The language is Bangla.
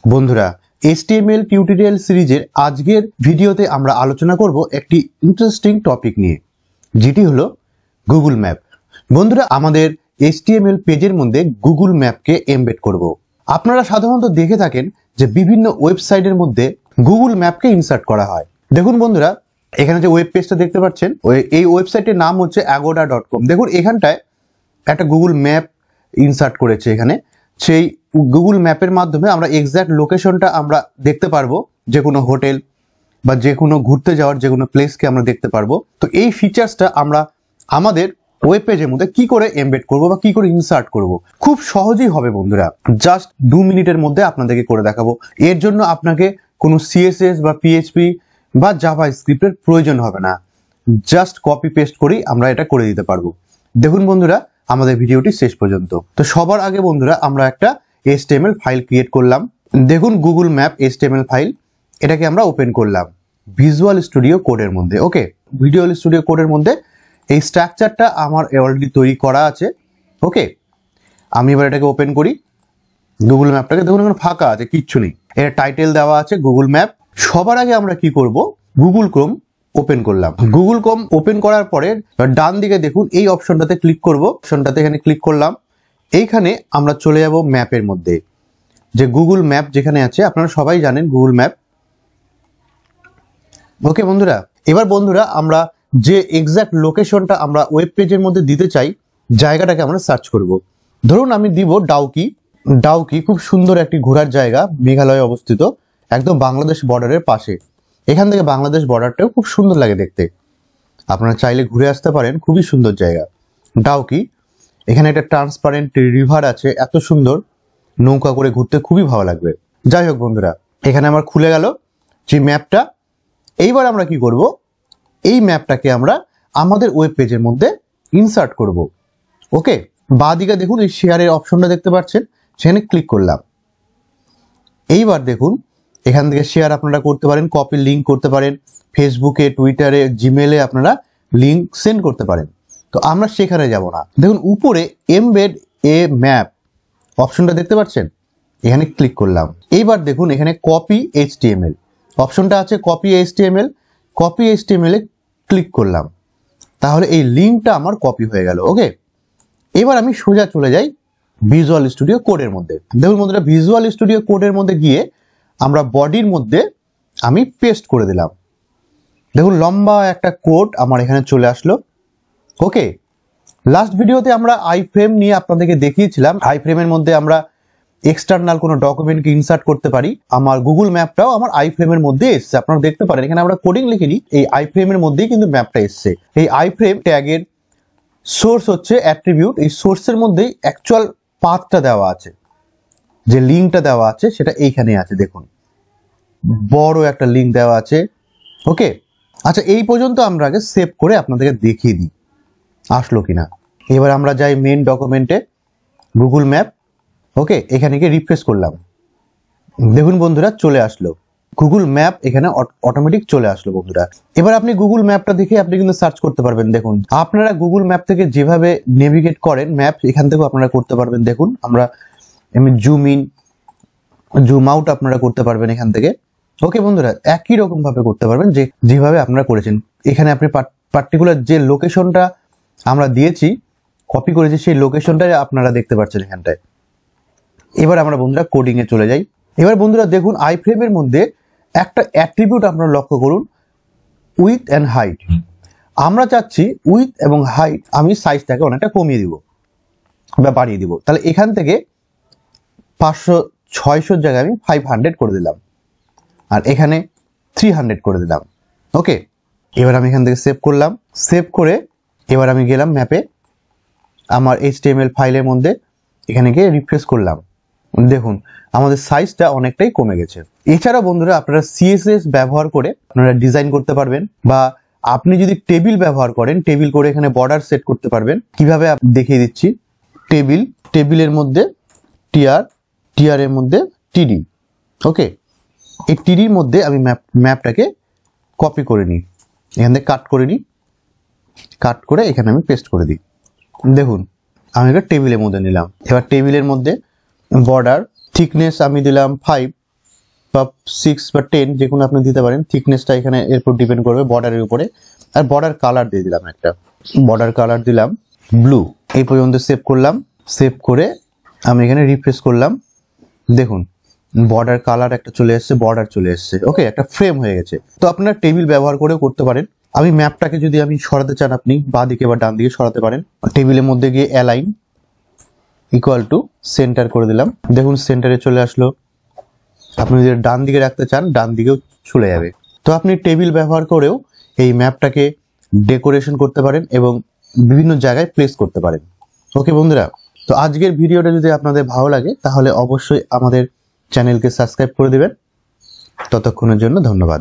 বন্ধুরা, HTML টিউটোরিয়াল সিরিজের আজকের ভিডিওতে আমরা আলোচনা করব একটি ইন্টারেস্টিং টপিক নিয়ে, যেটি হলো গুগল ম্যাপ। বন্ধুরা, আমাদের HTML পেজের মধ্যে গুগল ম্যাপকে এমবেড করব। আপনারা সাধারণত দেখে থাকেন যে বিভিন্ন ওয়েবসাইটের মধ্যে গুগল ম্যাপকে ইনসার্ট করা হয়। দেখুন বন্ধুরা, এখানে যে ওয়েব পেজটা দেখতে পাচ্ছেন, এই ওয়েবসাইটের নাম হচ্ছে agoda.com। দেখুন এখানটায় একটা গুগল ম্যাপ ইনসার্ট করেছে। এখানে সেই গুগল ম্যাপের মাধ্যমে আমরা এক্সাক্ট লোকেশনটা আমরা দেখতে পারবো, যে কোনো হোটেল বা যে কোনো ঘুরতে যাওয়ার যে কোনো প্লেসকে আমরা দেখতে পারবো। তো এই ফিচার্সটা আমরা আমাদের ওয়েব পেজের মধ্যে কি করে এমবেড করব বা কি করে ইনসার্ট করব, খুব সহজেই হবে বন্ধুরা। জাস্ট 2 মিনিটের মধ্যে আপনাদেরকে করে দেখাবো। এর জন্য আপনাকে কোনো CSS বা PHP বা জাভা স্ক্রিপ্টের প্রয়োজন হবে না। জাস্ট কপি পেস্ট করেই আমরা এটা করে দিতে পারবো। দেখুন বন্ধুরা, আমাদের ভিডিওটি শেষ পর্যন্ত। তো সবার আগে বন্ধুরা, আমরা একটা HTML ফাইল ক্রিয়েট করলাম। দেখুন গুগল ম্যাপ HTML ফাইল, এটাকে আমরা ওপেন করলাম ভিজুয়াল স্টুডিও কোডের মধ্যে। ওকে, ভিজুয়াল স্টুডিও কোডের মধ্যে এই স্ট্রাকচারটা আমার অলরেডি তৈরি করা আছে। ওকে, আমি এবার এটাকে ওপেন করি গুগল ম্যাপটাকে। দেখুন এখানে ফাঁকা আছে, কিচ্ছু নেই। এর টাইটেল দেওয়া আছে গুগল ম্যাপ। সবার আগে আমরা কি করব, গুগল ক্রোম ওপেন করলাম। গুগল ক্রোম ওপেন করার পরে ডান দিকে দেখুন এই অপশনটাতে ক্লিক করব। অপশনটাতে এখানে ক্লিক করলাম। এইখানে আমরা চলে যাব ম্যাপের মধ্যে, যে গুগল ম্যাপ যেখানে আছে, আপনারা সবাই জানেন গুগল ম্যাপ। ওকে বন্ধুরা, এবার বন্ধুরা আমরা যে এক্সাক্ট লোকেশনটা আমরা ওয়েব পেজের মধ্যে দিতে চাই, জায়গাটাকে আমরা সার্চ করব। ধরুন আমি দিব ডাউকি। ডাউকি খুব সুন্দর একটি ঘোরার জায়গা, মেঘালয়ে অবস্থিত, একদম বাংলাদেশ বর্ডারের পাশে। এখান থেকে বাংলাদেশ বর্ডারটাও খুব সুন্দর লাগে দেখতে। আপনারা চাইলে ঘুরে আসতে পারেন, খুবই সুন্দর জায়গা ডাউকি। এখানে একটা ট্রান্সপারেন্ট রিভার আছে, এত সুন্দর, নৌকা করে ঘুরতে খুবই ভালো লাগবে। যাই হোক বন্ধুরা, এখানে আমার খুলে গেল যে ম্যাপটা। এইবার আমরা কি করব, এই ম্যাপটাকে আমরা আমাদের ওয়েব পেজের মধ্যে ইনসার্ট করব। ওকে, বাঁদিকে দেখুন এই শেয়ারের অপশনটা দেখতে পাচ্ছেন, সেখানে ক্লিক করলাম। এইবার দেখুন এখান থেকে শেয়ার আপনারা করতে পারেন, কপি লিঙ্ক করতে পারেন, ফেসবুকে, টুইটারে, জিমেলে আপনারা লিঙ্ক সেন্ড করতে পারেন। তো আমরা সেখানে যাব না। দেখুন উপরে এমবেড এ ম্যাপ অপশনটা দেখতে পাচ্ছেন, এখানে ক্লিক করলাম। এইবার দেখুন এখানে কপি HTML অপশনটা আছে, কপি HTML। কপি HTML এ ক্লিক করলাম, তাহলে এই লিঙ্কটা আমার কপি হয়ে গেল। ওকে, এবার আমি সোজা চলে যাই ভিজুয়াল স্টুডিও কোডের মধ্যে। দেখুন বন্ধুরা, ভিজুয়াল স্টুডিও কোডের মধ্যে গিয়ে আমরা বডির মধ্যে আমি পেস্ট করে দিলাম। দেখুন লম্বা একটা কোড আমার এখানে চলে আসলো। ওকে, লাস্ট ভিডিওতে আমরা আইফ্রেম নিয়ে আপনাদেরকে দেখিয়েছিলাম। আইফ্রেমের মধ্যে আমরা এক্সটার্নাল কোনো ডকুমেন্টকে ইনসার্ট করতে পারি। আমার গুগল ম্যাপটাও আমার আইফ্রেমের মধ্যে এসছে, আপনারা দেখতে পারেন। এখানে আমরা কোডিং লিখিনি, এই আইফ্রেমের মধ্যেই কিন্তু ম্যাপটা এসছে। এই আইফ্রেম ট্যাগের সোর্স হচ্ছে অ্যাট্রিবিউট। এই সোর্সের মধ্যেই অ্যাকচুয়াল পাথটা দেওয়া আছে, যে লিঙ্কটা দেওয়া আছে সেটা এইখানে আছে। দেখুন বড় একটা লিঙ্ক দেওয়া আছে। ওকে, আচ্ছা এই পর্যন্ত আমরা আগে সেভ করে আপনাদেরকে দেখিয়ে দিই আসলো কিনা। এবার আমরা যাই মেন ডকুমেন্টে, গুগল ম্যাপ। ওকে, এখানে গিয়ে রিফ্রেশ করলাম। দেখুন বন্ধুরা চলে আসলো গুগল ম্যাপ, এখানে অটোমেটিক চলে আসলো বন্ধুরা। এবার আপনি গুগল ম্যাপটা দেখে আপনি কিন্তু সার্চ করতে পারবেন। দেখুন আপনারা গুগল ম্যাপ থেকে যেভাবে নেভিগেট করেন ম্যাপ, এখান থেকেও আপনারা করতে পারবেন। দেখুন আমরা জুম ইন জুম আউট আপনারা করতে পারবেন এখান থেকে। ওকে বন্ধুরা, একই রকম ভাবে করতে পারবেন যেভাবে আপনারা করেছেন। এখানে আপনি পার্টিকুলার যে লোকেশনটা আমরা দিয়েছি, কপি করেছি, সেই লোকেশনটাই আপনারা দেখতে পাচ্ছেন এখানটায়। এবার আমরা বন্ধুরা কোডিং এ চলে যাই। এবার বন্ধুরা দেখুন আইফ্রেমের মধ্যে একটা অ্যাট্রিবিউট আপনারা লক্ষ্য করুন, উইথ অ্যান্ড হাইট। আমরা চাচ্ছি উইথ এবং হাইট আমি সাইজটাকে অনেকটা কমিয়ে দিব বা বাড়িয়ে দিব। তাহলে এখান থেকে 500-600 জায়গায় আমি 500 করে দিলাম, আর এখানে 300 করে দিলাম। ওকে, এবার আমি এখান থেকে সেভ করলাম। সেভ করে এবার আমি গেলাম ম্যাপে, আমার HTML ফাইলের মধ্যে, এখানে গিয়ে রিফ্রেশ করলাম। দেখুন আমাদের সাইজটা অনেকটাই কমে গেছে। এছাড়া বন্ধুরা আপনারা CSS ব্যবহার করে আপনারা ডিজাইন করতে পারবেন, বা আপনি যদি টেবিল ব্যবহার করেন, টেবিল করে এখানে বর্ডার সেট করতে পারবেন। কিভাবে দেখিয়ে দিচ্ছি। টেবিলের মধ্যে টিআর এর মধ্যে TD। ওকে, এই TDর মধ্যে আমি ম্যাপটাকে কপি করে নিই, এখান থেকে কাট করে নিই, কাট করে এখানে আমি পেস্ট করে দিই। দেখুন আমি এটা টেবিলের মধ্যে নিলাম। এবার টেবিলের মধ্যে বর্ডার থিকনেস আমি দিলাম 5, বা 6 বা 10 যে কোনো আপনি দিতে পারেন। থিকনেসটা এখানে এরপর ডিপেন্ড করবে বর্ডারের উপরে। আর বর্ডার কালার দিয়ে দিলাম, একটা বর্ডার কালার দিলাম ব্লু। এই পর্যন্ত সেভ করলাম। সেভ করে আমি এখানে রিফ্রেশ করলাম। দেখুন বর্ডার কালার একটা চলে এসেছে, বর্ডার চলে এসেছে। ওকে, একটা ফ্রেম হয়ে গেছে। তো আপনারা টেবিল ব্যবহার করেও করতে পারেন। আমি ম্যাপটাকে যদি আমি সরাতে চান, আপনি বাঁ দিকে বা ডান দিকে সরাতে পারেন। টেবিলের মধ্যে গিয়ে অ্যালাইন ইকুয়াল টু সেন্টার করে দিলাম। দেখুন সেন্টারে চলে আসলো। আপনি যদি ডান দিকে রাখতে চান, ডান দিকেও চলে যাবে। তো আপনি টেবিল ব্যবহার করেও এই ম্যাপটাকে ডেকোরেশন করতে পারেন এবং বিভিন্ন জায়গায় প্লেস করতে পারেন। ওকে বন্ধুরা, তো আজকের ভিডিওটা যদি আপনাদের ভালো লাগে তাহলে অবশ্যই আমাদের চ্যানেলকে সাবস্ক্রাইব করে দিবেন। ততক্ষণের জন্য ধন্যবাদ।